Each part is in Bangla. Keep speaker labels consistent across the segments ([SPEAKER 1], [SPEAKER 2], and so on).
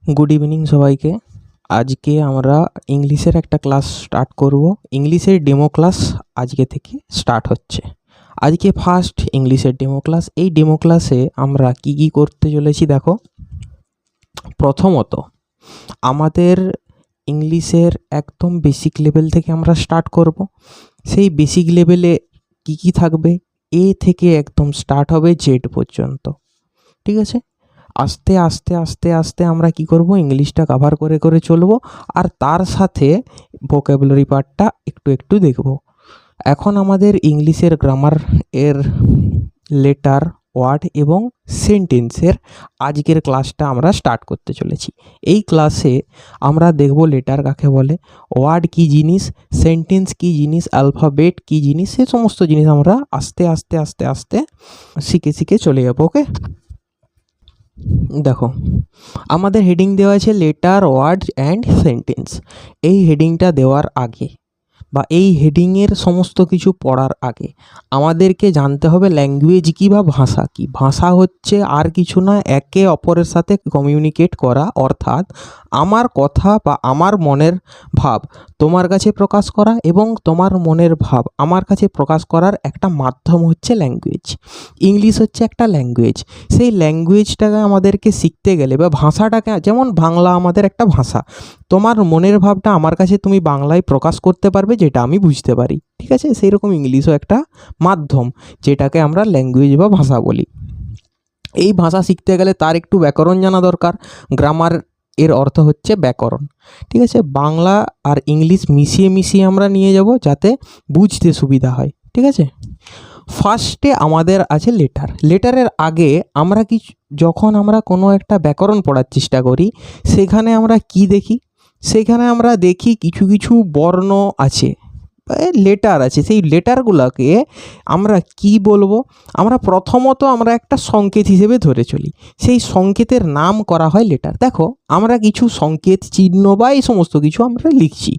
[SPEAKER 1] গুড ইভিনিং সবাইকে। আজকে আমরা ইংলিশের একটা ক্লাস স্টার্ট করব। ইংলিশের ডেমো ক্লাস আজকে থেকে স্টার্ট হচ্ছে। আজকে ফার্স্ট ইংলিশের ডেমো ক্লাস। এই ডেমো ক্লাসে আমরা কি করতে চলেছি দেখো। প্রথমত আমাদের ইংলিশের একদম বেসিক লেভেল থেকে আমরা স্টার্ট করব। সেই বেসিক লেভেলে কি থাকবে, এ থেকে একদম স্টার্ট হবে জেড পর্যন্ত, ঠিক আছে? আস্তে আস্তে আস্তে আস্তে আমরা কি করব, ইংলিশটা কভার করে করে চলবো, আর তার সাথে ভোকাবুলারি পার্টটা একটু একটু দেখব। এখন আমাদের ইংলিশের গ্রামার এর লেটার, ওয়ার্ড এবং সেন্টেন্সের আজকের ক্লাসটা আমরা স্টার্ট করতে চলেছি। এই ক্লাসে আমরা দেখব লেটার কাকে বলে, ওয়ার্ড কি জিনিস, সেন্টেন্স কি জিনিস, অ্যালফাবেট কি জিনিস, সে সমস্ত জিনিস আমরা আস্তে আস্তে আস্তে আস্তে শিখে শিখে চলে যাবো। ওকে, দেখো আমাদের হেডিং দেওয়া আছে লেটার, ওয়ার্ড অ্যান্ড সেন্টেন্স। এই হেডিংটা দেওয়ার আগে বা এই হেডিংয়ের সমস্ত কিছু পড়ার আগে আমাদেরকে জানতে হবে ল্যাঙ্গুয়েজ কী বা ভাষা কী। ভাষা হচ্ছে আর কিছু না, একে অপরের সাথে কমিউনিকেট করা, অর্থাৎ আমার কথা বা আমার মনের ভাব তোমার কাছে প্রকাশ করা এবং তোমার মনের ভাব আমার কাছে প্রকাশ করার একটা মাধ্যম হচ্ছে ল্যাঙ্গুয়েজ। ইংলিশ হচ্ছে একটা ল্যাঙ্গুয়েজ। সেই ল্যাঙ্গুয়েজটাকে আমাদেরকে শিখতে গেলে বা ভাষাটাকে, যেমন বাংলা আমাদের একটা ভাষা, তোমার মনের ভাবটা আমার কাছে তুমি বাংলায় প্রকাশ করতে পারবে যেটা আমি বুঝতে পারি, ঠিক আছে? সেই রকম ইংলিশও একটা মাধ্যম, যেটাকে আমরা ল্যাঙ্গুয়েজ বা ভাষা বলি। এই ভাষা শিখতে গেলে তার একটু ব্যাকরণ জানা দরকার। গ্রামার এর অর্থ হচ্ছে ব্যাকরণ, ঠিক আছে? বাংলা আর ইংলিশ মিশিয়ে মিশিয়ে আমরা নিয়ে যাব যাতে বুঝতে সুবিধা হয়, ঠিক আছে? ফার্স্টে আমাদের আছে লেটার। লেটারের আগে আমরা যখন আমরা কোনো একটা ব্যাকরণ পড়ার চেষ্টা করি, সেখানে আমরা কি দেখি, সেখানে আমরা দেখি কিছু কিছু বর্ণ আছে, লেটার আছে। সেই লেটারগুলোকে আমরা কি বলবো, আমরা প্রথমত আমরা একটা সংকেত হিসেবে ধরে চলি। সেই সংকেতের নাম করা হয় লেটার। দেখো আমরা কিছু সংকেত, চিহ্ন বা এই সমস্ত কিছু আমরা লিখছি।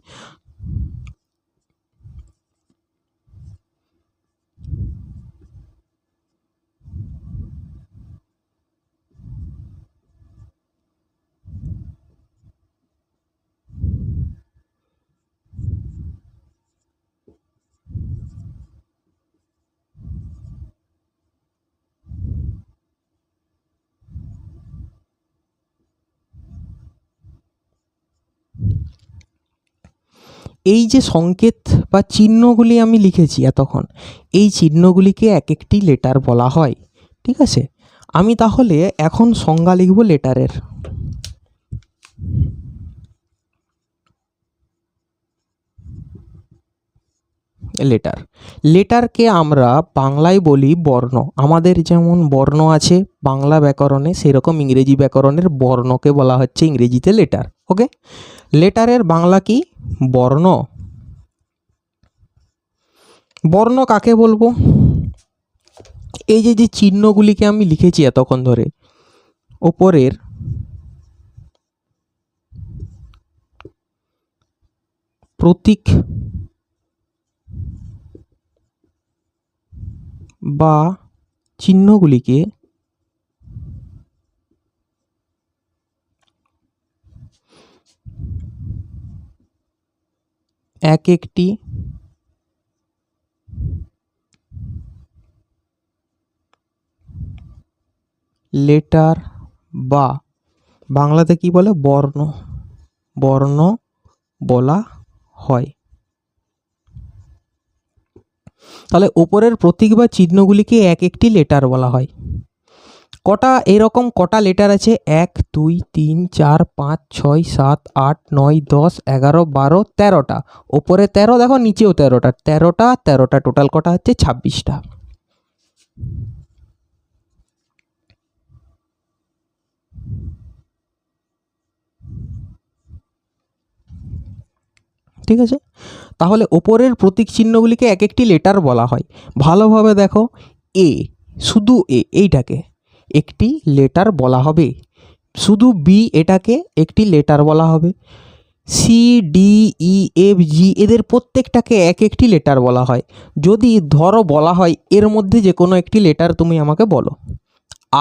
[SPEAKER 1] এই যে সংকেত বা চিহ্নগুলি আমি লিখেছি এতক্ষণ, এই চিহ্নগুলিকে এক একটি লেটার বলা হয়, ঠিক আছে? আমি তাহলে এখন সংজ্ঞা লিখব লেটারের। লেটার, লেটারকে আমরা বাংলায় বলি বর্ণ। আমাদের যেমন বর্ণ আছে বাংলা ব্যাকরণে, সেরকম ইংরেজি ব্যাকরণের বর্ণকে বলা হচ্ছে ইংরেজিতে লেটার। ওকে, লেটারের বাংলা কি? বর্ণ। বর্ণ কাকে বলবো? এই যে চিহ্নগুলিকে আমি লিখেছি এতক্ষণ ধরে, ওপরের প্রতীক বা চিহ্নগুলিকে এক একটি লেটার বা বাংলাতে কি বলে, বর্ণ, বর্ণ বলা হয়। তাহলে ওপরের প্রতীক বা চিহ্নগুলিকে এক একটি লেটার বলা হয়। কটা লেটার আছে? 1 2 3 4 5 6 7 8 9 10 11 12 13টা। ওপরে 13, দেখো নিচেও 13টা। 13টা টোটাল কটা হচ্ছে? 26টা। ঠিক আছে, তাহলে ওপরের প্রতীক চিহ্নগুলিকে এক একটি লেটার বলা হয়। ভালোভাবে দেখো, এ, শুধু এ, এইটাকে একটি লেটার বলা হবে। শুধু বি, এটাকে একটি লেটার বলা হবে। C D E F G, এদের প্রত্যেকটাকে এক একটি লেটার বলা হয়। যদি ধরো বলা হয় এর মধ্যে যে কোনো একটি লেটার তুমি আমাকে বলো,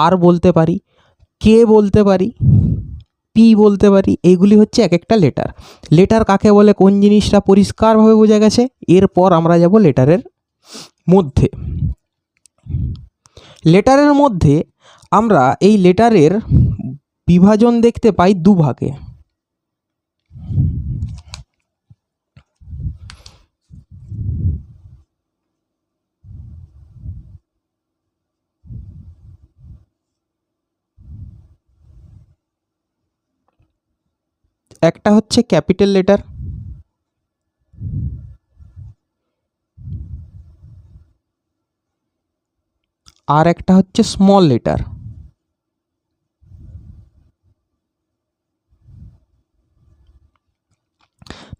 [SPEAKER 1] আর বলতে পারি, কে বলতে পারি, পি বলতে পারি। এইগুলি হচ্ছে এক একটা লেটার। লেটার কাকে বলে কোন জিনিসটা পরিষ্কারভাবে বোঝা গেছে। এরপর আমরা যাব লেটারের মধ্যে। লেটারের মধ্যে আমরা এই লেটারের বিভাজন দেখতে পাই দুভাগে। একটা হচ্ছে ক্যাপিটাল লেটার, আর একটা হচ্ছে স্মল লেটার।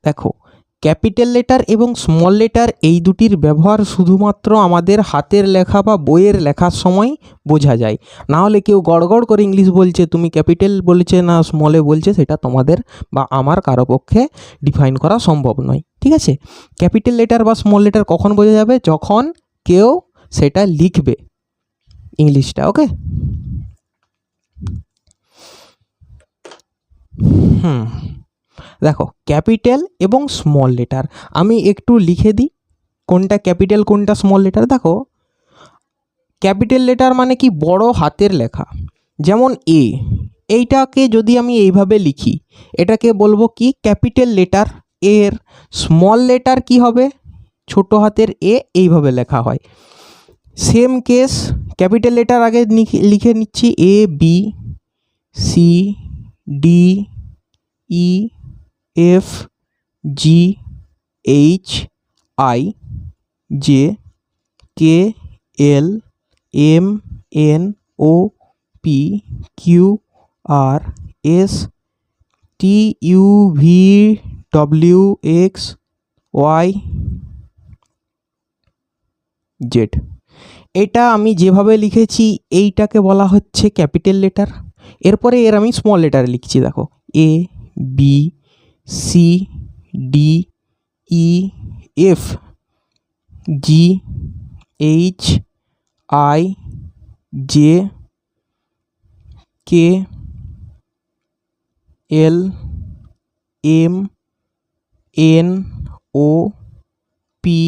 [SPEAKER 1] দেখো, ক্যাপিটাল লেটার এবং স্মল লেটার এই দুটির ব্যবহার শুধুমাত্র আমাদের হাতের লেখা বা বইয়ের লেখার সময় বোঝা যায়। না হলে কেউ গড়গড় করে ইংলিশ বলছে, তুমি ক্যাপিটাল বলছে না স্মলে বলছে, সেটা তোমাদের বা আমার কারো পক্ষে ডিফাইন করা সম্ভব নয়। ঠিক আছে, ক্যাপিটাল লেটার বা স্মল লেটার কখন বোঝা যাবে? যখন কেউ সেটা লিখবে ইংলিশটা। ওকে, দেখো ক্যাপিটাল এবং স্মল লেটার আমি একটু লিখে দিই, কোনটা ক্যাপিটাল কোনটা স্মল লেটার। দেখো, ক্যাপিটাল লেটার মানে কি? বড় হাতের লেখা। যেমন এ, এইটাকে যদি আমি এইভাবে লিখি, এটাকে বলবো কি? Capital letter. এর স্মল লেটার কি হবে? ছোট হাতের এ, এইভাবে লেখা হয়। সেম কেস, ক্যাপিটাল লেটার আগে লিখে নিচ্ছি, A B C D E F G H I J K L M N O P Q R S T U V W X Y Z. এটা আমি যেভাবে লিখেছি এইটাকে বলা হচ্ছে ক্যাপিটাল লেটার। এরপরে এর আমি স্মল লেটারে লিখছি। দেখো, A B C D E F G H I J K L M N O P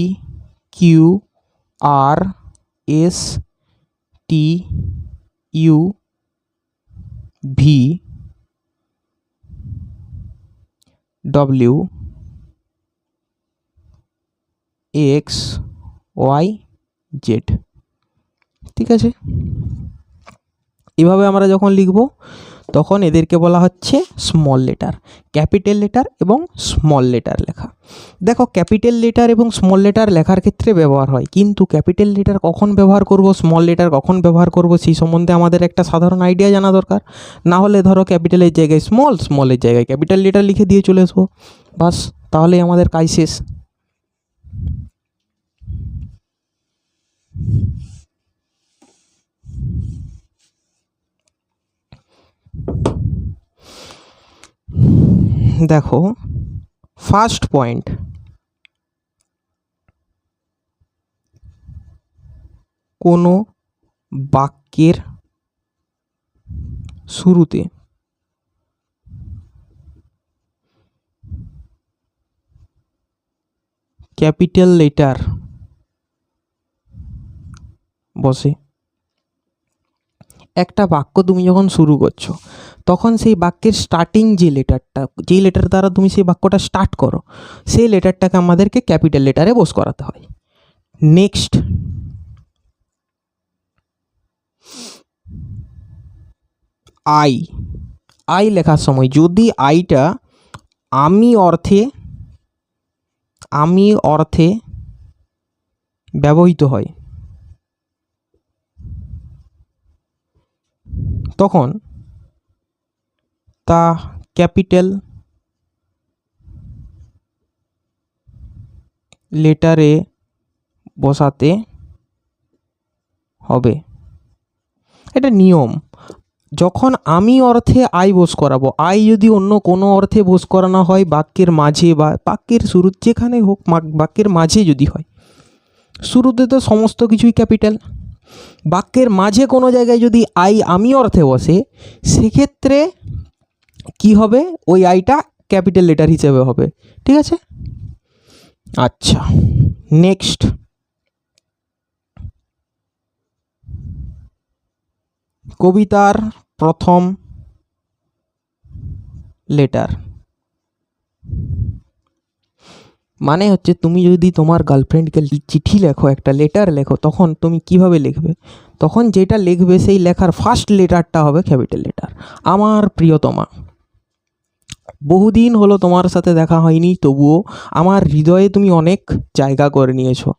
[SPEAKER 1] Q R S T U V W X Y Z. ঠিক আছে, এভাবে আমরা যখন লিখব তখন এদেরকে বলা হচ্ছে স্মল লেটার। ক্যাপিটাল লেটার এবং স্মল লেটার লেখা। দেখো, ক্যাপিটাল লেটার এবং স্মল লেটার লেখার ক্ষেত্রে ব্যবহার হয়, কিন্তু ক্যাপিটাল লেটার কখন ব্যবহার করব, স্মল লেটার কখন ব্যবহার করব, সেই সম্বন্ধে আমাদের একটা সাধারণ আইডিয়া জানা দরকার। না হলে ধরো ক্যাপিটালের জায়গায় স্মল, স্মলের জায়গায় ক্যাপিটাল লেটার লিখে দিয়ে চলে আসবো, বাস, তাহলেই আমাদের কাজ শেষ। দেখো, ফার্স্ট পয়েন্ট, কোনো বাক্যের শুরুতে ক্যাপিটাল লেটার বসে। একটা বাক্য তুমি যখন শুরু করছো তখন সেই বাক্যের স্টার্টিং যে লেটারটা, যেই লেটার দ্বারা তুমি সেই বাক্যটা স্টার্ট করো, সেই লেটারটাকে আমাদেরকে ক্যাপিটাল লেটারে বস করাতে হয়। নেক্সট, আই, আই লেখার সময় যদি আইটা আমি অর্থে ব্যবহৃত হয় তখন তা ক্যাপিটাল লেটারে বসাতে হবে। এটা নিয়ম। যখন আমি অর্থে আই বোস করাবো, আই যদি অন্য কোনো অর্থে বোস করানো হয় বাক্যের মাঝে বা বাক্যের শুরু, যেখানে হোক, বাক্যের মাঝে যদি হয়, শুরুতে তো সমস্ত কিছুই ক্যাপিটাল, বাক্যের মাঝে কোনো জায়গায় যদি আই আমি অর্থে বসে, সেক্ষেত্রে কি হবে, ওই আইটা ক্যাপিটাল লেটার হিসেবে হবে। ঠিক আছে, আচ্ছা নেক্সট, কবিতার প্রথম লেটার মানে হচ্ছে তুমি যদি তোমার গার্লফ্রেন্ডকে চিঠি লেখো, একটা লেটার লেখো, তখন তুমি কিভাবে লিখবে? তখন যেটা লিখবে সেই লেখার ফার্স্ট লেটারটা হবে ক্যাপিটাল লেটার। আমার প্রিয়তমা, বহুদিন হলো তোমার সাথে দেখা হয়নি, তবুও আমার হৃদয়ে তুমি অনেক জায়গা করে নিয়েছো।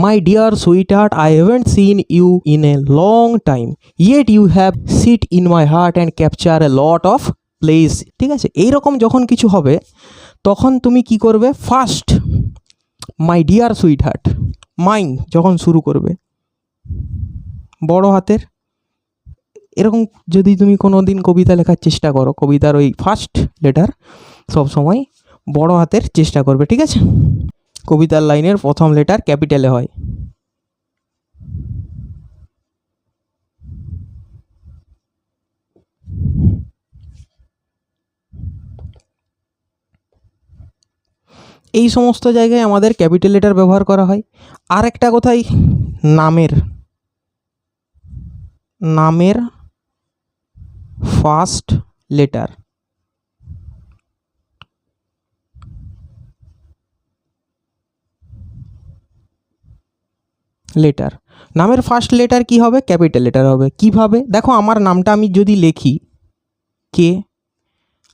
[SPEAKER 1] My dear sweet heart, I haven't seen you in a long time, yet you have sit in my heart and capture a lot of place. ঠিক আছে, এইরকম যখন কিছু হবে তখন তুমি কি করবে? First my dear sweet heart, my যখন শুরু করবে বড় হাতের, এরকম যদি তুমি কোনো দিন কবিতা লেখার চেষ্টা করো, কবিতার ওই ফার্স্ট লেটার সবসময় বড় হাতের চেষ্টা করবে। ঠিক আছে, কবিতার লাইনের প্রথম লেটার ক্যাপিটালে হয়। এই সমস্ত জায়গায় আমাদের ক্যাপিটাল লেটার ব্যবহার করা হয়। আর একটা কথাই, নামের নামের ফার্স্ট লেটার, নামের ফার্স্ট লেটার কি হবে? ক্যাপিটাল লেটার হবে। কিভাবে? দেখো, আমার নামটা আমি যদি লিখি কে,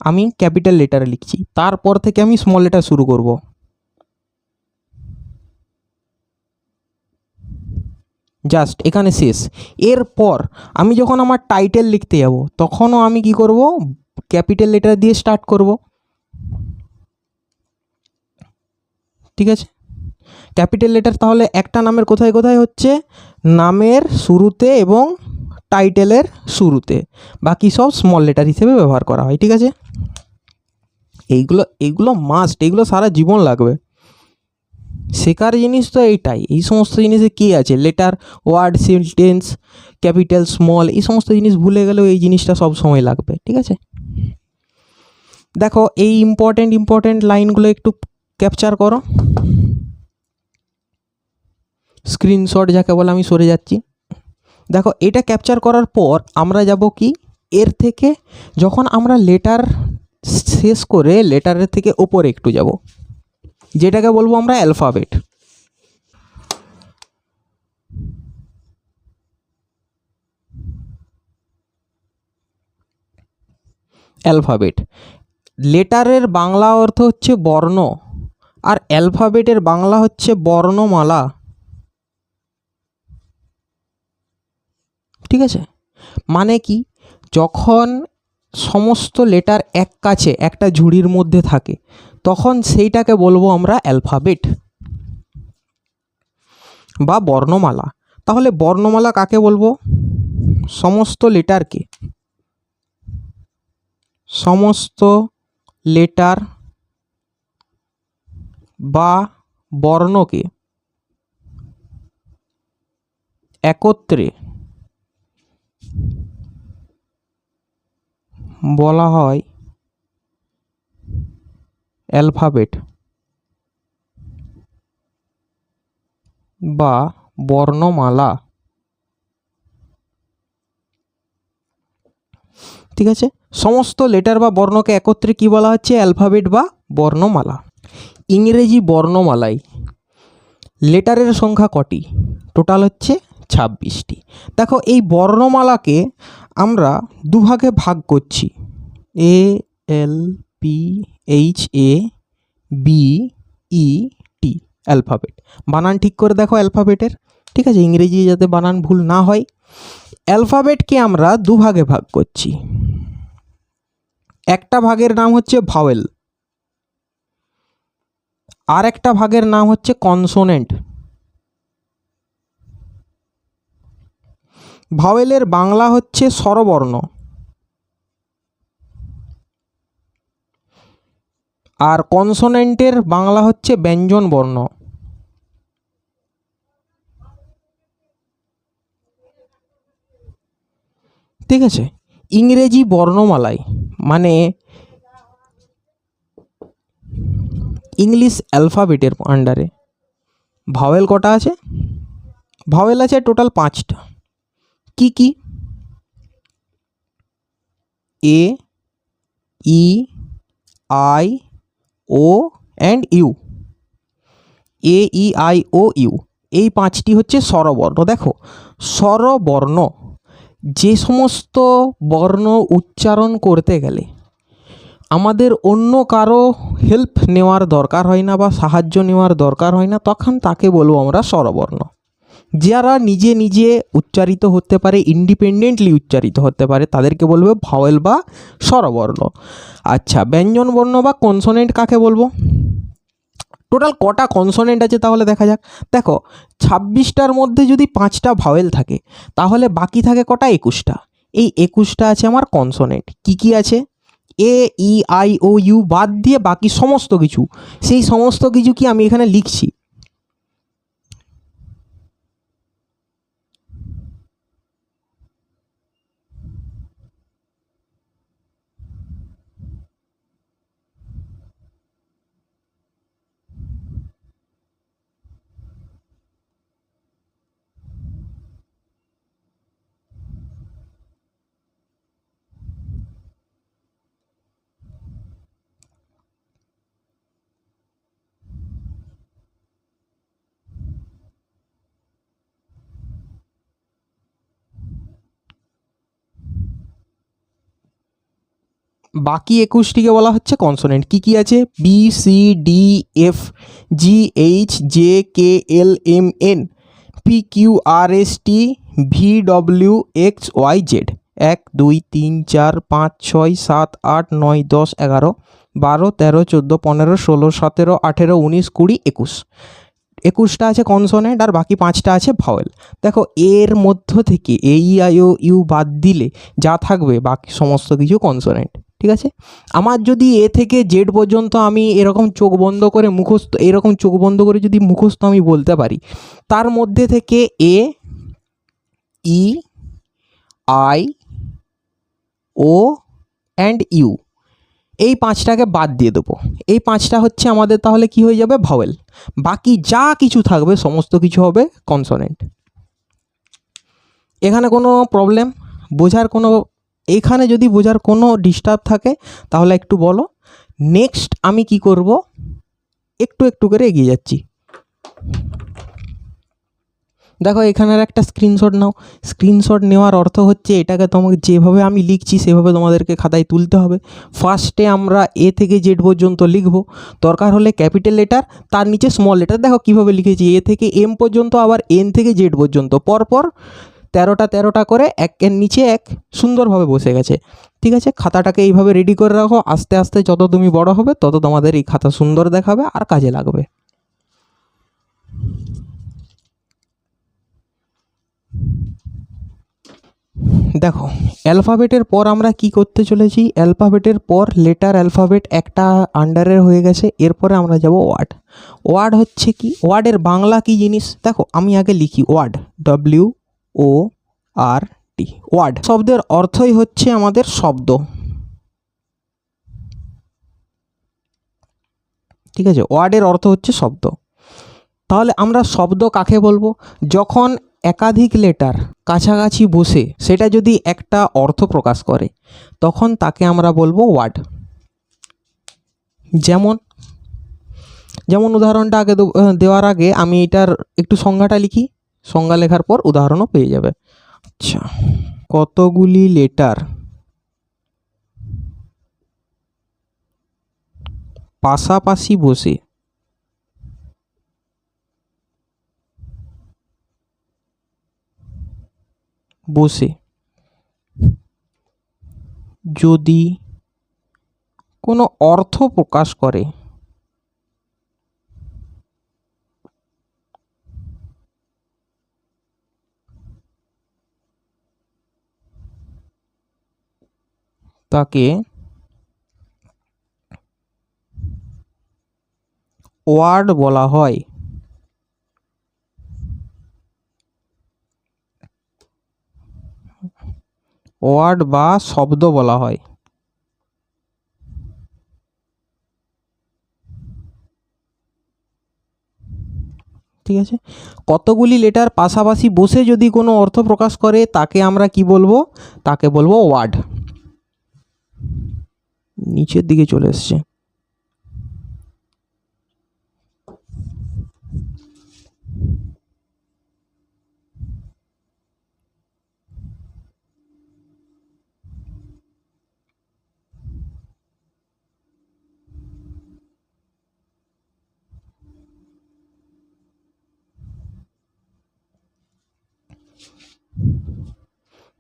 [SPEAKER 1] আমি ক্যাপিটাল লেটারে লিখছি, তারপর থেকে আমি স্মল লেটার শুরু করব। জাস্ট এখানে শেষ। এরপর আমি যখন আমার টাইটেল লিখতে যাব, তখনও আমি কি করব? ক্যাপিটাল লেটার দিয়ে স্টার্ট করব। ঠিক আছে, ক্যাপিটাল লেটার তাহলে একটা নামের কোথায় কোথায় হচ্ছে? নামের শুরুতে এবং টাইটেলের শুরুতে, বাকি সব স্মল লেটার হিসেবে ব্যবহার করা হয়। ঠিক আছে, এইগুলো মাস্ট, এইগুলো সারা জীবন লাগবে। শেখার জিনিস তো এইটাই। এই সমস্ত জিনিসে কী আছে? Letter, word, sentence, capital, small, এই সমস্ত জিনিস ভুলে গেলেও এই জিনিসটা সব সময় লাগবে। ঠিক আছে, দেখো এই ইম্পর্টেন্ট লাইনগুলো একটু ক্যাপচার করো, স্ক্রিনশট যাকে বলে। আমি সরে যাচ্ছি। দেখো, এটা ক্যাপচার করার পর আমরা যাব কি, এর থেকে যখন আমরা লেটার শেষ করে লেটারের থেকে ওপরে একটু যাব, যেটাকে বলবো আমরা অ্যালফাবেট। অ্যালফাবেট, লেটারের বাংলা অর্থ হচ্ছে বর্ণ, আর অ্যালফাবেটের বাংলা হচ্ছে বর্ণমালা। ঠিক আছে, মানে কি, যখন সমস্ত লেটার এক কাছে একটা ঝুড়ির মধ্যে থাকে, তখন সেইটাকে বলবো আমরা অ্যালফাবেট বা বর্ণমালা। তাহলে বর্ণমালা কাকে বলবো? সমস্ত লেটারকে, সমস্ত লেটার বা বর্ণকে একত্রে বলা হয় অ্যালফাবেট বা বর্ণমালা। ঠিক আছে, সমস্ত লেটার বা বর্ণকে একত্রে কি বলা হচ্ছে? অ্যালফাবেট বা বর্ণমালা। ইংরেজি বর্ণমালায় লেটারের সংখ্যা কটি? টোটাল হচ্ছে 26টি। দেখো, এই বর্ণমালাকে আমরা দুভাগে ভাগ করছি, A L P H A B E T, alphabet. বানান ঠিক করে দেখো অ্যালফাবেটের। ঠিক আছে, ইংরেজি যাতে বানান ভুল না হয়। অ্যালফাবেটকে আমরা দুভাগে ভাগ করছি। একটা ভাগের নাম হচ্ছে ভাওয়েল, আর একটা ভাগের নাম হচ্ছে কনসোনেন্ট। ভাওয়েলের বাংলা হচ্ছে স্বরবর্ণ, আর কনসোনেন্টের বাংলা হচ্ছে ব্যঞ্জন বর্ণ। ঠিক আছে, ইংরেজি বর্ণমালায় মানে ইংলিশ অ্যালফাবেটের আন্ডারে ভাওয়েল কটা আছে? ভাওয়েল আছে টোটাল 5টা। কি কি? A, E, I, O and U. A, E, I, O, U, এই 5টি হচ্ছে স্বরবর্ণ। দেখো, স্বরবর্ণ, যে সমস্ত বর্ণ উচ্চারণ করতে গেলে আমাদের অন্য কারো হেল্প নেওয়ার দরকার হয় না বা সাহায্য নেওয়ার দরকার হয় না, তখন তাকে বলবো আমরা স্বরবর্ণ। যারা নিজে নিজে উচ্চারিত হতে পারে, ইন্ডিপেন্ডেন্টলি উচ্চারিত হতে পারে, তাদেরকে বলবে ভাওয়েল বা স্বরবর্ণ। আচ্ছা, ব্যঞ্জনবর্ণ বা কনসোনেন্ট কাকে বলবো? টোটাল কটা কনসোনেন্ট আছে তাহলে দেখা যাক। দেখো, 26টার মধ্যে যদি 5টা ভাওয়েল থাকে তাহলে বাকি থাকে কটা? 21টা। এই 21টা আছে আমার কনসোনেন্ট। কি কি আছে? এ, ই, আই, ও, ইউ বাদ দিয়ে বাকি সমস্ত কিছু। সেই সমস্ত কিছু কি আমি এখানে লিখছি? বাকি 21টিকে বলা হচ্ছে কনসোনেন্ট। কি কি আছে? B, C, D, F, G, H, J, K, L, M, N, P, Q, R, S, T, V, W, X, Y, Z. 1, 2, 3, 4, 5, 6, 7, 8, 9, 10, 11, 12, 13, 14, 15, 16, 17, 18, 19, 20, 21। 21টা আছে কনসোনেন্ট আর বাকি 5টা আছে ভাওয়েল। দেখো, এর মধ্য থেকে এ, ই, আই, ও, ইউ বাদ দিলে যা থাকবে বাকি সমস্ত কিছু কনসোনেন্ট। ঠিক আছে? আমার যদি এ থেকে জেড পর্যন্ত আমি এরকম চোখ বন্ধ করে মুখস্থ, এরকম চোখ বন্ধ করে যদি মুখস্থ আমি বলতে পারি, তার মধ্যে থেকে এ, E, I, O and you, এই 5টাকে বাদ দিয়ে দেবো। এই 5টা হচ্ছে আমাদের তাহলে কি হয়ে যাবে? ভাওয়েল। বাকি যা কিছু থাকবে সমস্ত কিছু হবে কনসোনেন্ট। এখানে কোনো প্রবলেম, বোঝার কোনো, এখানে যদি বোঝার কোনো ডিস্টার্ব থাকে তাহলে একটু বলো। নেক্সট আমি কি করব, একটু একটু করে এগিয়ে যাচ্ছি। দেখো, এখানের একটা স্ক্রিনশট নাও। স্ক্রিনশট নেওয়ার অর্থ হচ্ছে এটাকে তোমাকে যেভাবে আমি লিখছি সেভাবে তোমাদেরকে খাতায় তুলতে হবে। ফার্স্টে আমরা এ থেকে জেড পর্যন্ত লিখব, দরকার হলে ক্যাপিটাল লেটার, তার নিচে স্মল লেটার। দেখো কীভাবে লিখেছি, এ থেকে এম পর্যন্ত, আবার এন থেকে জেড পর্যন্ত, পরপর 13টা করে একের নিচে এক সুন্দরভাবে বসে গেছে। ঠিক আছে? খাতাটাকে এইভাবে রেডি করে রাখো। আস্তে আস্তে যত তুমি বড় হবে তত তোমাদের এই খাতা সুন্দর দেখাবে আর কাজে লাগবে। দেখো, অ্যালফাবেটের পর আমরা কি করতে চলেছি? অ্যালফাবেটের পর লেটার অ্যালফাবেট একটা আন্ডারের হয়ে গেছে, এরপরে আমরা যাব ওয়ার্ড। ওয়ার্ড হচ্ছে কি? ওয়ার্ডের বাংলা কি জিনিস? দেখো, আমি আগে লিখি ওয়ার্ড, ডব্লিউ ও আর টি। ওয়ার্ড শব্দের অর্থই হচ্ছে আমাদের শব্দ। ঠিক আছে? ওয়ার্ডের অর্থ হচ্ছে শব্দ। তাহলে আমরা শব্দ কাকে বলবো? যখন একাধিক লেটার কাছাকাছি বসে সেটা যদি একটা অর্থ প্রকাশ করে তখন তাকে আমরা বলবো ওয়ার্ড। যেমন যেমন উদাহরণটা আগে দেওয়ার আগে আমি এটার একটু সংজ্ঞাটা লিখি, সংজ্ঞা লেখার পর উদাহরণও পেয়ে যাবে। আচ্ছা, কতগুলি লেটার পাশাপাশি বসে বসে যদি কোনো অর্থ প্রকাশ করে তাকে ওয়ার্ড বলা হয়। ওয়ার্ড বা শব্দ বলা হয়। ঠিক আছে, কতগুলি লেটার পাশাপাশি বসে যদি কোনো অর্থ প্রকাশ করে তাকে আমরা কি বলবো, তাকে বলবো ওয়ার্ড। নিচের দিকে চলে এসছে।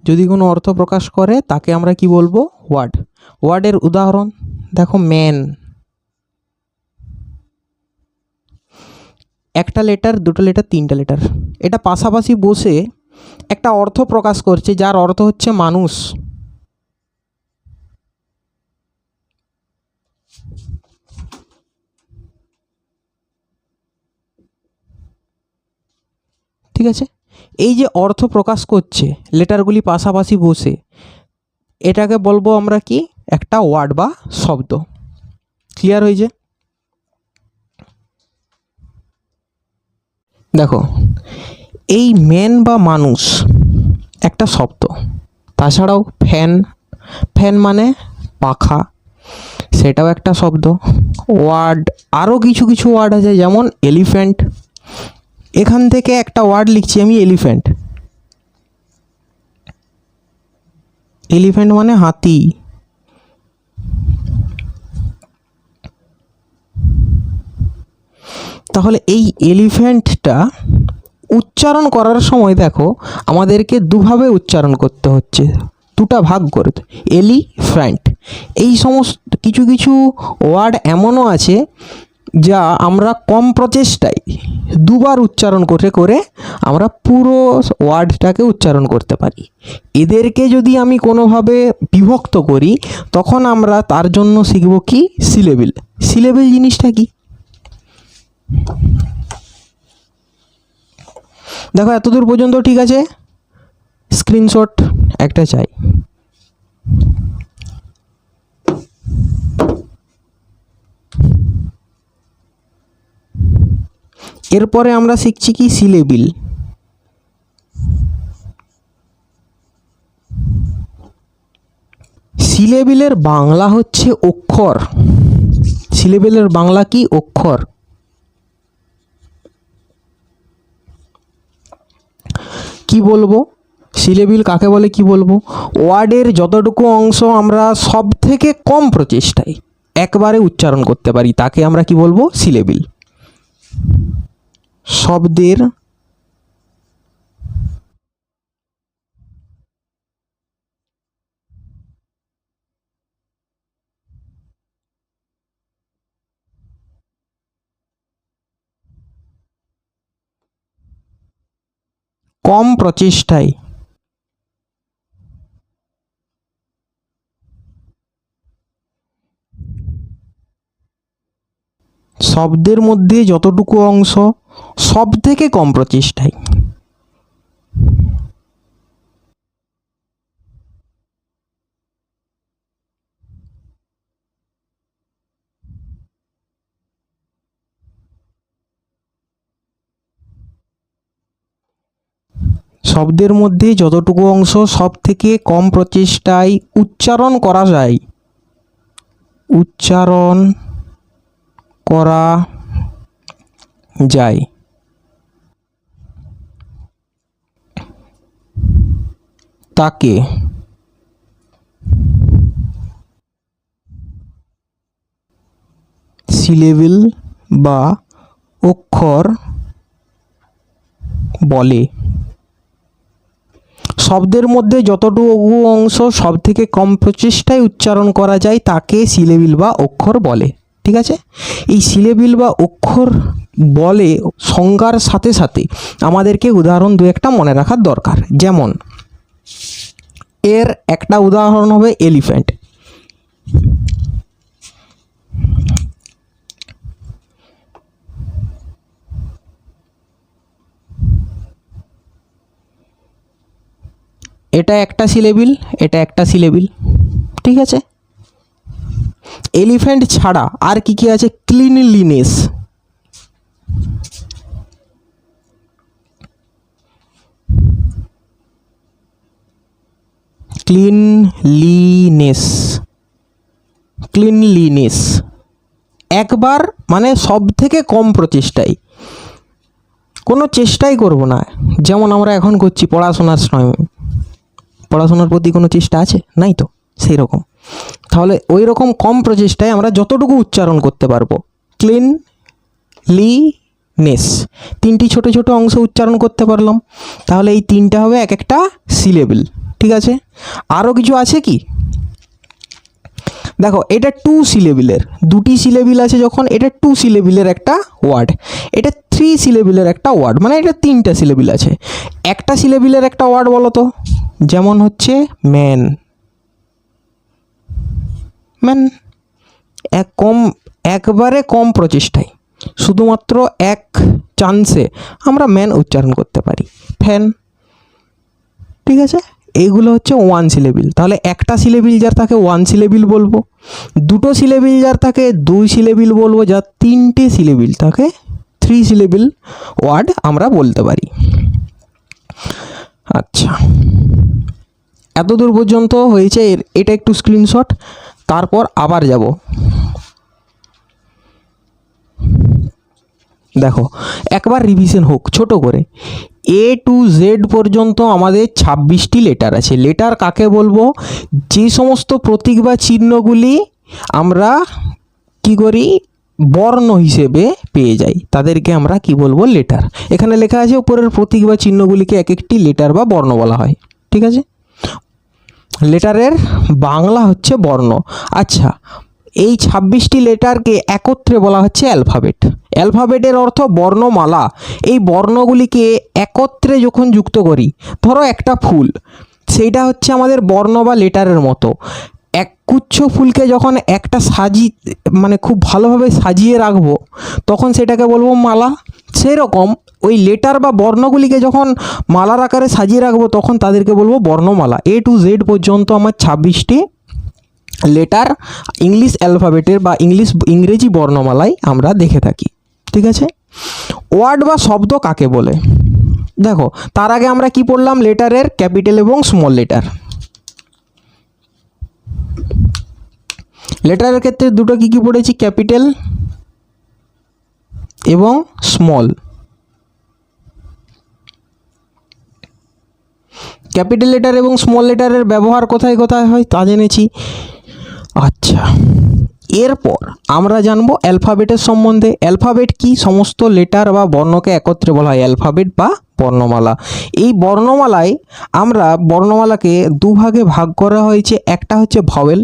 [SPEAKER 1] যদি কোনো অর্থ প্রকাশ করে তাকে আমরা কি বলবো, ওয়ার্ড। ওয়ার্ডের উদাহরণ দেখো, ম্যান। একটা লেটার, দুটো লেটার, তিনটা লেটার, এটা পাশাপাশি বসে একটা অর্থ প্রকাশ করছে যার অর্থ হচ্ছে মানুষ। ঠিক আছে, এই যে অর্থ প্রকাশ করছে লেটারগুলি পাশাপাশি বসে, এটাকে বলবো আমরা কি, একটা ওয়ার্ড বা শব্দ। ক্লিয়ার হয়েছে? দেখো, এই ম্যান বা মানুষ একটা শব্দ। তাছাড়াও ফ্যান, ফ্যান মানে পাখা, সেটাও একটা শব্দ। ওয়ার্ড, আরও কিছু কিছু ওয়ার্ড আছে, যেমন এলিফ্যান্ট। এখান থেকে একটা ওয়ার্ড লিখছি আমি, এলিফ্যান্ট। এলিফ্যান্ট মানে হাতি। তাহলে এই এলিফ্যান্টটা উচ্চারণ করার সময় দেখো আমাদেরকে দুভাবে উচ্চারণ করতে হচ্ছে, দুটা ভাগ করে। এলিফ্যান্ট, এই সমস্ত কিছু কিছু ওয়ার্ড এমনও আছে যা আমরা কম প্রচেষ্টায় দুবার উচ্চারণ করে করে আমরা পুরো ওয়ার্ডটাকে উচ্চারণ করতে পারি। এদেরকে যদি আমি কোনোভাবে বিভক্ত করি তখন আমরা তার জন্য শিখব কি, সিলেবেল। সিলেবেল জিনিসটা কি, দেখো এতদূর পর্যন্ত ঠিক আছে, স্ক্রিনশট একটা চাই। এরপরে আমরা শিখছি কি, সিলেবিল। সিলেবিলের বাংলা হচ্ছে অক্ষর। সিলেবিলের বাংলা কি, অক্ষর। কি বলবো, সিলেবিল কাকে বলে কি বলবো, ওয়ার্ডের যতটুকু অংশ আমরা সব থেকে কম প্রচেষ্টায় একবারে উচ্চারণ করতে পারি তাকে আমরা কি বলবো, সিলেবিল। শব্দের কম প্রচেষ্টায় শব্দের মধ্যে যতটুকু অংশ সব থেকে কম প্রচেষ্টায়। শব্দের মধ্যে যতটুকু অংশ সব থেকে কম প্রচেষ্টায় উচ্চারণ করা যায়, উচ্চারণ করা যায়, তাকে সিলেবেল বা অক্ষর বলে। শব্দের মধ্যে যতটুকু অংশ সব থেকে কম প্রচেষ্টায় উচ্চারণ করা যায় তাকে সিলেবিল বা অক্ষর বলে। ঠিক আছে, এই সিলেবিল বা অক্ষর বলে সংজ্ঞার সাথে সাথে আমাদেরকে উদাহরণ দু একটা মনে রাখার দরকার। যেমন এর একটা উদাহরণ হবে এলিফ্যান্ট। এটা একটা সিলেবিল, এটা একটা সিলেবিল। ঠিক আছে, এলিফ্যান্ট ছাড়া আর কি কি আছে, ক্লিনলিনেস, ক্লিনলিনেস, ক্লিনলিনেস একবার মানে সব থেকে কম প্রচেষ্টায়, কোনো চেষ্টাই করব না, যেমন আমরা এখন করছি পড়াশোনার সময়, পড়াশোনার প্রতি কোনো চেষ্টা আছে নাই তো সেই রকম, তাহলে ওই রকম কম প্রচেষ্টায় আমরা যতটুকু উচ্চারণ করতে পারবো ক্লিনলিনেস, তিনটি ছোট ছোট অংশ উচ্চারণ করতে পারলাম, তাহলে এই তিনটা হবে এক একটা সিলেবেল। ঠিক আছে, আরও কিছু আছে কি? দেখো এটা 2 সিলেবিলের, দুটি সিলেবিল আছে যখন, এটা 2 সিলেবিলের একটা ওয়ার্ড, এটা 3 সিলেবিলের একটা ওয়ার্ড, মানে এটা 3টা সিলেবিল আছে। একটা সিলেবিলের একটা ওয়ার্ড বলো তো, যেমন হচ্ছে ম্যান, ম্যান একবারে কম প্রচেষ্টায়, শুধুমাত্র এক চান্সে আমরা ম্যান উচ্চারণ করতে পারি। ফ্যান, ঠিক আছে, এইগুলো হচ্ছে 1 সিলেবিল। তাহলে একটা সিলেবিল যার থাকে 1 সিলেবিল বলবো, দুটো সিলেবিল যার থাকে 2 সিলেবিল বলবো, যার 3টে সিলেবিল থাকে 3 সিলেবিল ওয়ার্ড আমরা বলতে পারি। আচ্ছা, এতদূর পর্যন্ত হয়েছে, এটা একটু স্ক্রিনশট, তারপর আবার যাব। দেখো একবার রিভিশন হোক ছোট করে। A to Z পর্যন্ত আমাদের 26টি লেটার আছে। লেটার কাকে বলবো? যে সমস্ত প্রতীক বা চিহ্নগুলি আমরা কি করি বর্ণ হিসেবে পেয়ে যাই, তাদেরকে আমরা কি বলবো? লেটার। এখানে লেখা আছে উপরের প্রতীক বা চিহ্নগুলিকে এক একটি লেটার বা বর্ণ বলা হয়। ঠিক আছে, লেটারের বাংলা হচ্ছে বর্ণ। আচ্ছা, এই 26টি লেটারকে একত্রে বলা হচ্ছে অ্যালফাবেট। অ্যালফাবেটের অর্থ বর্ণমালা। এই বর্ণগুলিকে একত্রে যখন যুক্ত করি, ধরো একটা ফুল, সেইটা হচ্ছে আমাদের বর্ণ বা লেটারের মতো। একগুচ্ছ ফুলকে যখন একটা মানে খুব ভালোভাবে সাজিয়ে রাখবো, তখন সেটাকে বলবো মালা। সেরকম ওই লেটার বা বর্ণগুলিকে যখন মালার আকারে সাজিয়ে রাখবো, তখন তাদেরকে বলবো বর্ণমালা। A to Z পর্যন্ত আমার 26টি লেটার ইংলিশ অ্যালফাবেটের বা ইংরেজি বর্ণমালায় আমরা দেখে থাকি। ঠিক আছে, ওয়ার্ড বা শব্দ কাকে বলে? দেখো তার আগে আমরা কি পড়লাম? লেটারের ক্যাপিটাল এবং স্মল লেটার। লেটারের ক্ষেত্রে দুটো কি কি পড়েছি? ক্যাপিটাল এবং স্মল। ক্যাপিটাল লেটার এবং স্মল লেটারের ব্যবহার কোথায় কোথায় হয় তা জেনেছি। আচ্ছা, এরপর আমরা জানবো অ্যালফাবেটের সম্বন্ধে। অ্যালফাবেট কি? সমস্ত লেটার বা বর্ণকে একত্রে বলা হয় অ্যালফাবেট বা বর্ণমালা। এই বর্ণমালায় আমরা বর্ণমালাকে দুভাগে ভাগ করা হয়েছে, একটা হচ্ছে ভাওয়েল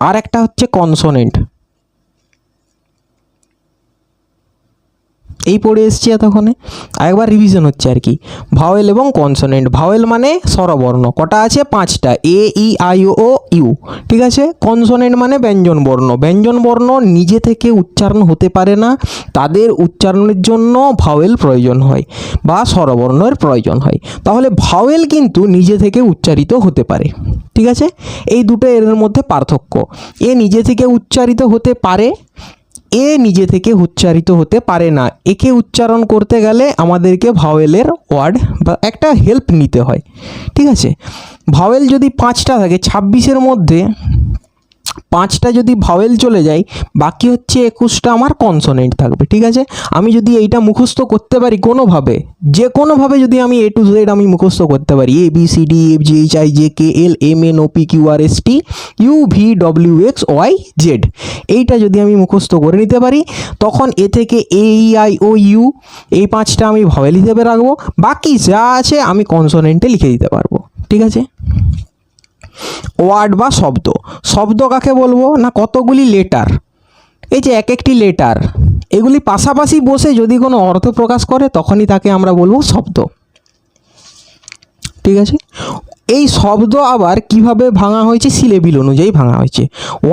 [SPEAKER 1] আর একটা হচ্ছে কনসোনেন্ট। এই পড়ে এসছি এতক্ষণে, আরেকবার রিভিশন হচ্ছে আর কি। ভাওয়েল এবং কনসোনেন্ট। ভাওয়েল মানে স্বরবর্ণ, কটা আছে? 5টা, A E I O U। ঠিক আছে, কনসোনেন্ট মানে ব্যঞ্জন বর্ণ। ব্যঞ্জন বর্ণ নিজে থেকে উচ্চারণ হতে পারে না, তাদের উচ্চারণের জন্য ভাওয়েল প্রয়োজন হয় বা স্বরবর্ণের প্রয়োজন হয়। তাহলে ভাওয়েল কিন্তু নিজে থেকে উচ্চারিত হতে পারে। ঠিক আছে, এই দুটো এর মধ্যে পার্থক্য। এ নিজে থেকে উচ্চারিত হতে পারে, এ নিজে থেকে উচ্চারিত হতে পারে না। একে উচ্চারণ করতে গেলে আমাদেরকে ভাওয়েলের ওয়ার্ড বা একটা হেল্প নিতে হয়। ঠিক আছে, ভাওয়েল যদি 5টা থাকে, 26-এর মধ্যে 5টা যদি ভাওয়েল চলে যায়, বাকি হচ্ছে 21টা আমার কনসোনেন্ট থাকবে। ঠিক আছে, আমি যদি এইটা মুখস্থ করতে পারি কোনোভাবে, যে কোনোভাবে যদি আমি A to Z আমি মুখস্থ করতে পারি, A B C D E F G H I J K L M N O P Q R S T U V W X Y Z, এইটা যদি আমি মুখস্থ করে নিতে পারি, তখন এ থেকে A E I O U এই 5টা আমি ভাওয়েল হিসেবে রাখবো, বাকি যা আছে আমি কনসোনেন্টে লিখে দিতে পারবো। ঠিক আছে, ওয়ার্ড বা শব্দ। শব্দ কাকে বলবো? না কতগুলি লেটার, এই যে এক একটি লেটার, এগুলি পাশাপাশি বসে যদি কোনো অর্থ প্রকাশ করে, তখনই তাকে আমরা বলবো শব্দ। ঠিক আছে, এই শব্দ আবার কিভাবে ভাঙা হয়েছে? সিলেবিল অনুযায়ী ভাঙা হয়েছে।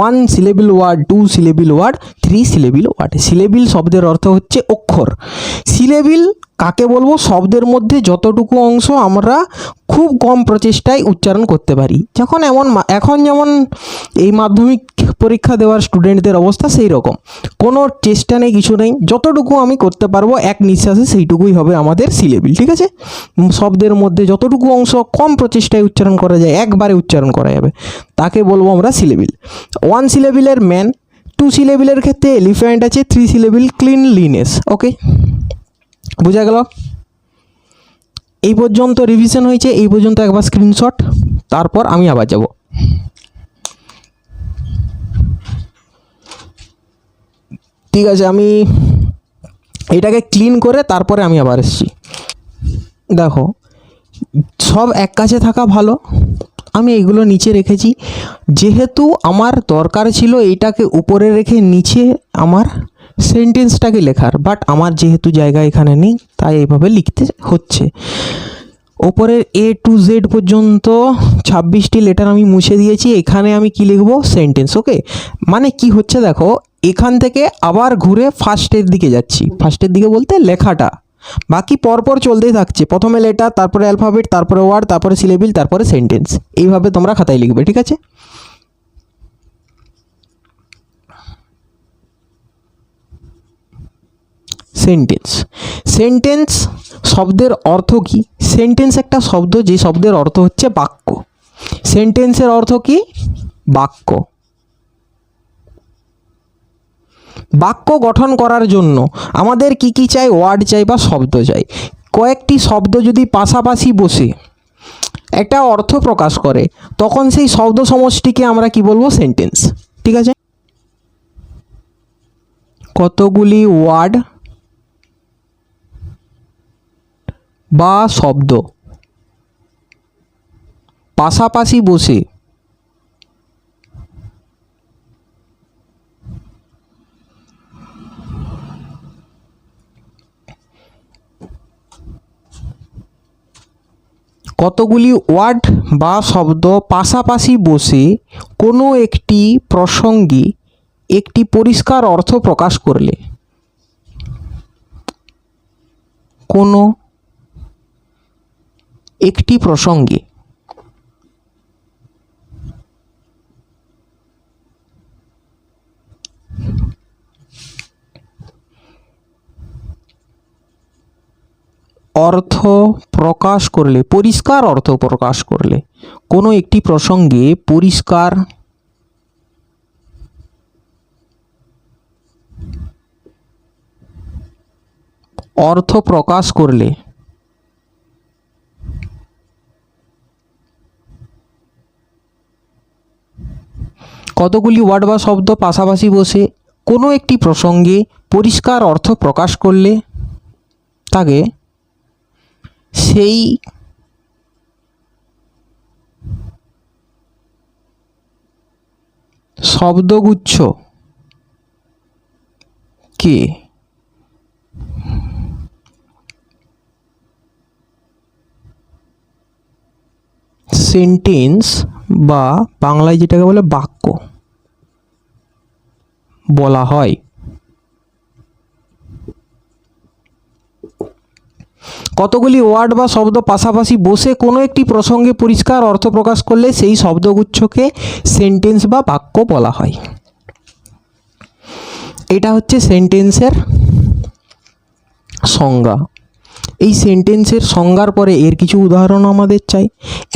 [SPEAKER 1] 1 সিলেবিল ওয়ার্ড, 2 সিলেবিল ওয়ার্ড, 3 সিলেবিল ওয়ার্ড। সিলেবিল শব্দের অর্থ হচ্ছে অক্ষর। সিলেবিল কাকে বলবো? শব্দের মধ্যে যতটুকু অংশ আমরা খুব কম প্রচেষ্টায় উচ্চারণ করতে পারি। এখন যেমন এই মাধ্যমিক পরীক্ষা দেওয়ার স্টুডেন্টদের অবস্থা সেই রকম, কোনো চেষ্টা নেই, কিছু নেই, যতটুকু আমি করতে পারবো এক নিঃশ্বাসে সেইটুকুই হবে আমাদের সিলেবিল। ঠিক আছে, শব্দের মধ্যে যতটুকু অংশ কম প্রচেষ্টায় উচ্চারণ করা যায়, একবারে উচ্চারণ করা যাবে, তাকে বলবো আমরা সিলেবিল। 1 সিলেবিলের ম্যান, 2 সিলেবিলের ক্ষেত্রে এলিফ্যান্ট আছে, 3 সিলেবিল ক্লিনলিনেস। ওকে, বোঝা গেল? এই পর্যন্ত রিভিশন হয়েছে, এই পর্যন্ত একবার স্ক্রিনশট, তারপর আমি আবার যাব। ঠিক আছে, আমি এটাকে ক্লিন করে তারপরে আমি আবার এসেছি। দেখো, সব এক কাছে থাকা ভালো, আমি এগুলো নিচে রেখেছি, যেহেতু আমার দরকার ছিল এইটাকে উপরে রেখে নিচে আমার সেন্টেন্সটাকে লেখার, বাট আমার যেহেতু জায়গা এখানে নেই, তাই এইভাবে লিখতে হচ্ছে। ওপরের A to Z পর্যন্ত 26টি লেটার আমি মুছে দিয়েছি, এখানে আমি কি লিখবো? সেন্টেন্স। ওকে, মানে কি হচ্ছে দেখো, এখান থেকে আবার ঘুরে ফার্স্টের দিকে যাচ্ছি, ফার্স্টের দিকে বলতে লেখাটা, বাকি পরপর চলতেই থাকছে, প্রথমে লেটার, তারপরে অ্যালফাবেট, তারপরে ওয়ার্ড, তারপরে সিলেবিল, তারপরে সেন্টেন্স, এইভাবে তোমরা খাতায় লিখবে। ঠিক আছে, সেন্টেন্স। সেন্টেন্স শব্দের অর্থ কি? সেন্টেন্স একটা শব্দ, যে শব্দের অর্থ হচ্ছে বাক্য। সেন্টেন্সের অর্থ কি? বাক্য। বাক্য গঠন করার জন্য আমাদের কি কি চাই? ওয়ার্ড চাই বা শব্দ চাই। কয়েকটি শব্দ যদি পাশাপাশি বসে একটা অর্থ প্রকাশ করে, তখন সেই শব্দ সমষ্টিকে আমরা কি বলবো? সেন্টেন্স। ঠিক আছে, কতগুলি ওয়ার্ড বা শব্দ পাশাপাশি বসে কতগুলি ওয়ার্ড বা শব্দ পাশাপাশি বসে কোনো একটি প্রসঙ্গে একটি পরিষ্কার অর্থ প্রকাশ করলে, কোনো একটি প্রসঙ্গে অর্থ প্রকাশ করলে, পরিষ্কার অর্থ প্রকাশ করলে, কোনো একটি প্রসঙ্গে পরিষ্কার অর্থ প্রকাশ করলে কতগুলি ওয়ার্ড বা শব্দ পাশাপাশি বসে কোনো একটি প্রসঙ্গে পরিষ্কার অর্থ প্রকাশ করলে তাকে সেই শব্দগুচ্ছ কে সেন্টেন্স বা বাংলায় যেটাকে বলে বাক্য বলা হয়। কতগুলি ওয়ার্ড বা শব্দ পাশাপাশি বসে কোনো একটি প্রসঙ্গে পরিষ্কার অর্থ প্রকাশ করলে সেই শব্দগুচ্ছকে সেন্টেন্স বা বাক্য বলা হয়। এটা হচ্ছে সেন্টেন্সের সংজ্ঞা। এই সেন্টেন্সের সংজ্ঞার পরে এর কিছু উদাহরণ আমাদের চাই,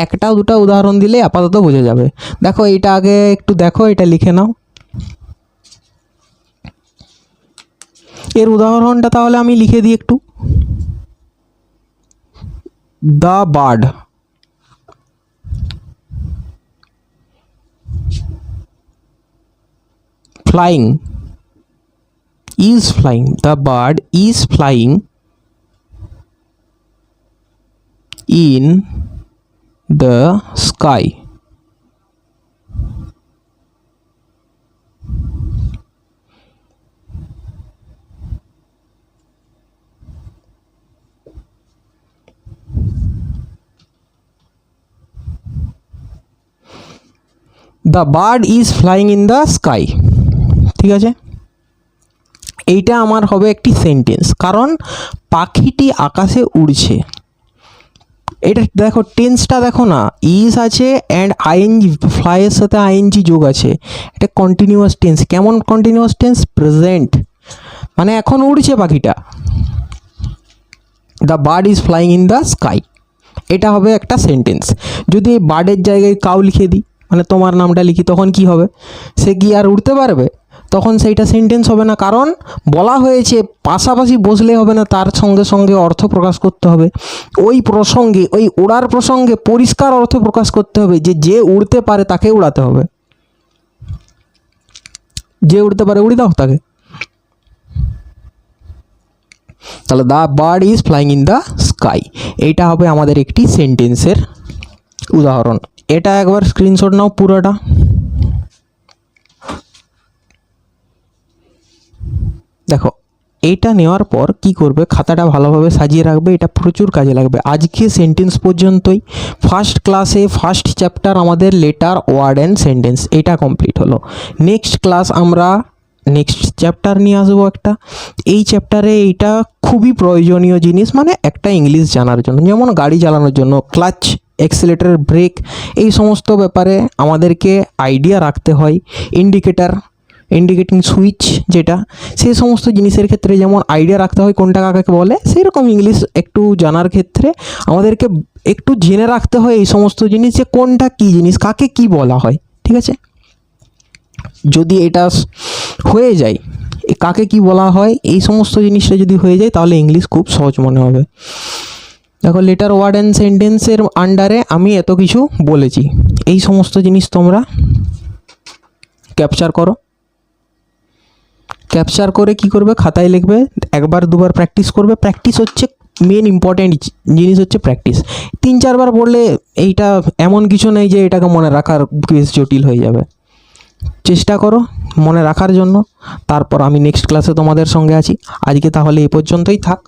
[SPEAKER 1] একটা দুটো উদাহরণ দিলে আপাতত বোঝা যাবে। দেখো, এটা আগে একটু দেখো, এটা লিখে নাও। এর উদাহরণটা তাহলে আমি লিখে দিই একটু। The bird flying is flying. The bird is flying in the sky. The bird is flying in the sky. ঠিক আছে, এইটা আমার হবে একটি সেন্টেন্স, কারণ পাখিটি আকাশে উড়ছে। এটা দেখো টেন্সটা দেখো না, ইজ আছে অ্যান্ড আইএনজি, ফ্লাইয়ের সাথে আইএনজি যোগ আছে। এটা কন্টিনিউয়াস টেন্স। কেমন কন্টিনিউয়াস টেন্স? প্রেজেন্ট, মানে এখন উড়ছে পাখিটা। The bird is flying in the sky, এটা হবে একটা সেন্টেন্স। যদি এই বার্ডের জায়গায় কাউ লিখে দিই, মানে তোমার নামটা লিখি, তখন কি হবে? সে কি আর উড়তে পারবে? তখন সেইটা সেন্টেন্স হবে না, কারণ বলা হয়েছে পাশাপাশি বসলে হবে না, তার সঙ্গে সঙ্গে অর্থ প্রকাশ করতে হবে। ওই প্রসঙ্গে, ওই ওড়ার প্রসঙ্গে পরিষ্কার অর্থ প্রকাশ করতে হবে যে যে উড়তে পারে তাকে উড়াতে হবে। যে উড়তে পারে উড়ি দাও তাকে। তাহলে the bird is flying in the sky, এইটা হবে আমাদের একটি সেন্টেন্সের উদাহরণ। এটা একবার স্ক্রিনশট নাও পুরোটা। দেখো এইটা নেওয়ার পর কি করবে, খাতাটা ভালোভাবে সাজিয়ে রাখবে, এটা প্রচুর কাজে লাগবে। আজকে সেন্টেন্স পর্যন্তই। ফার্স্ট ক্লাসে ফার্স্ট চ্যাপ্টার আমাদের লেটার, ওয়ার্ড অ্যান্ড সেন্টেন্স, এটা কমপ্লিট হলো। নেক্সট ক্লাস আমরা নেক্সট চ্যাপ্টার নিয়ে আসবো একটা। এই চ্যাপ্টারে এইটা খুবই প্রয়োজনীয় জিনিস, মানে একটা ইংলিশ জানার জন্য, যেমন গাড়ি চালানোর জন্য ক্লাচ, অ্যাক্সিলারেটর, ব্রেক, এই সমস্ত ব্যাপারে আমাদেরকে আইডিয়া রাখতে হয়। ইন্ডিকেটিং সুইচ যেটা, সেই সমস্ত জিনিসের ক্ষেত্রে যেমন আইডিয়া রাখতে হয় কোনটা কাকে বলে, সেই রকম ইংলিশ একটু জানার ক্ষেত্রে আমাদেরকে একটু জেনে রাখতে হয় এই সমস্ত জিনিস, যে কোনটা কী জিনিস, কাকে কি বলা হয়। ঠিক আছে, যদি এটা হয়ে যায়, কাকে কি বলা হয়, এই সমস্ত জিনিসটা যদি হয়ে যায়, তাহলে ইংলিশ খুব সহজ মনে হবে। দেখো লেটার, ওয়ার্ড অ্যান্ড সেন্টেন্সের আন্ডারে আমি এত কিছু বলেছি। এই সমস্ত জিনিস তোমরা ক্যাপচার করো। ক্যাপচার করে কি করবে, খাতায় লিখবে, একবার দুবার প্র্যাকটিস করবে। প্র্যাকটিস হচ্ছে মেন ইম্পর্ট্যান্ট জিনিস, হচ্ছে প্র্যাকটিস। 3-4 বার পড়লে এইটা এমন কিছু নেই যে এটাকে মনে রাখার বেশ জটিল হয়ে যাবে। চেষ্টা করো মনে রাখার জন্য। তারপর আমি নেক্সট ক্লাসে তোমাদের সঙ্গে আছি। আজকে তাহলে এই পর্যন্তই থাক।